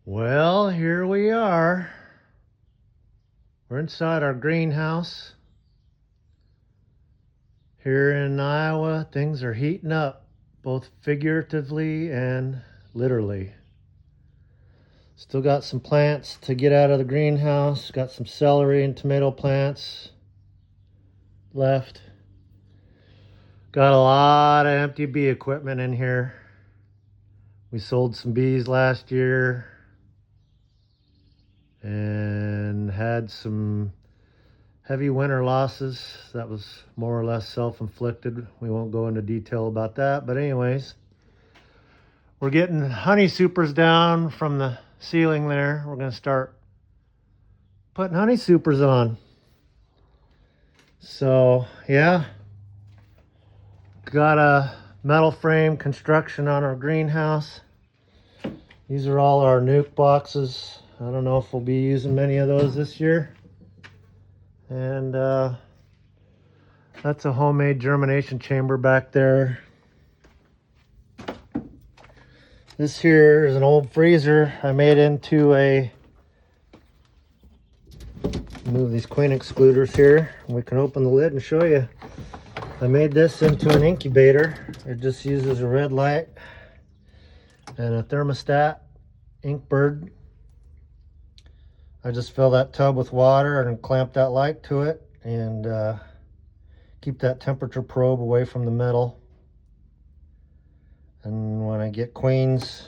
Well, here we are. We're inside our greenhouse. Here in Iowa, things are heating up, both figuratively and literally. Still got some plants to get out of the greenhouse. Got some celery and tomato plants left. Got a lot of empty bee equipment in here. We sold some bees last year and had some heavy winter losses. That was more or less self-inflicted. We won't go into detail about that, but anyways, we're getting honey supers down from the ceiling there. We're going to start putting honey supers on. So yeah, got a metal frame construction on our greenhouse. These are all our nuke boxes. I don't know if we'll be using many of those this year. And that's a homemade germination chamber back there. This here is an old freezer I made into a, move these queen excluders here. We can open the lid and show you. I made this into an incubator. It just uses a red light and a thermostat, Inkbird. I just fill that tub with water and clamp that light to it and keep that temperature probe away from the metal. And when I get queens,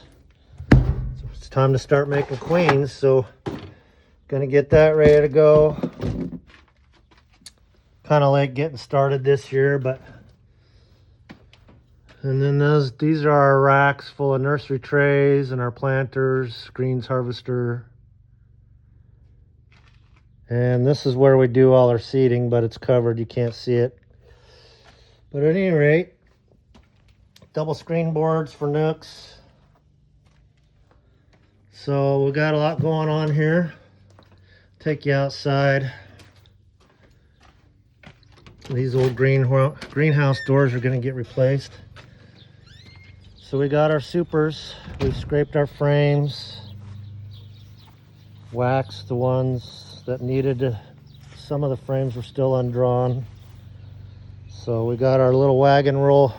it's time to start making queens. So gonna get that ready to go. Kind of late getting started this year, but and then these are our racks full of nursery trays and our planters, greens harvester. And this is where we do all our seeding, but it's covered, you can't see it. But at any rate, double screen boards for nooks. So we got a lot going on here. Take you outside. These old greenhouse doors are going to get replaced. So we got our supers. We've scraped our frames, waxed the ones that needed to. Some of the frames were still undrawn. So we got our little wagon roll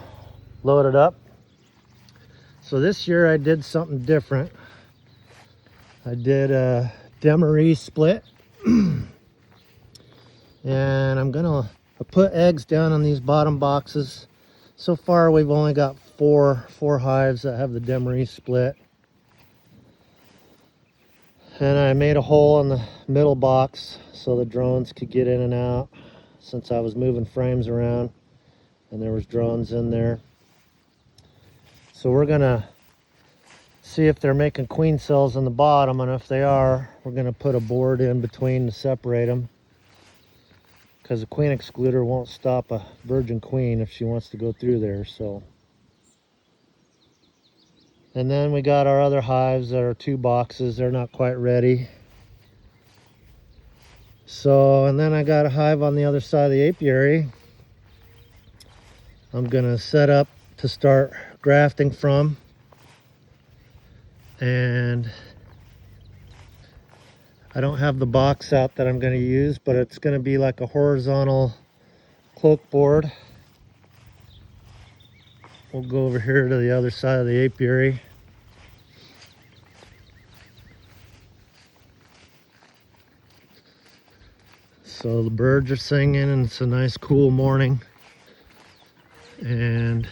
loaded up. So this year I did something different. I did a Demaree split. And I'm gonna put eggs down on these bottom boxes. So far we've only got four hives that have the Demaree split. And I made a hole in the middle box so the drones could get in and out, since I was moving frames around and there was drones in there. So we're gonna see if they're making queen cells in the bottom, and if they are, we're gonna put a board in between to separate them, because the queen excluder won't stop a virgin queen if she wants to go through there. So, and then we got our other hives that are 2 boxes. They're not quite ready. So, and then I got a hive on the other side of the apiary I'm gonna set up to start grafting from. And I don't have the box out that I'm going to use, but it's going to be like a horizontal cloak board. We'll go over here to the other side of the apiary. So the birds are singing and it's a nice cool morning. And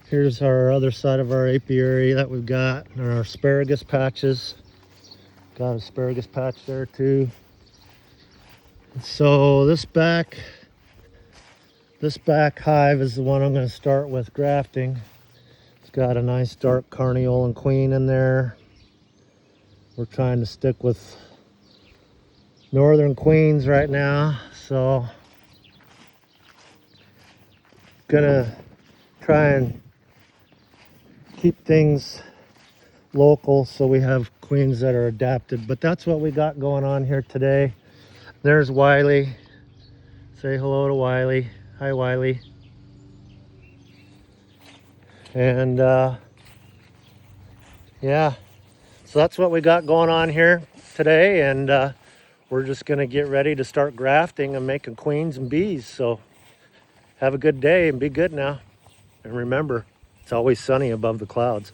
here's our other side of our apiary that we've got, and our asparagus patches. Got an asparagus patch there too. So this back hive is the one I'm going to start with grafting. It's got a nice dark carniole and queen in there. We're trying to stick with northern queens right now, so gonna try and keep things local so we have queens that are adapted. But that's what we got going on here today. There's Wiley. Say hello to Wiley. Hi, Wiley. And yeah, so that's what we got going on here today, and we're just gonna get ready to start grafting and making queens and bees. So have a good day and be good now. And remember, it's always sunny above the clouds.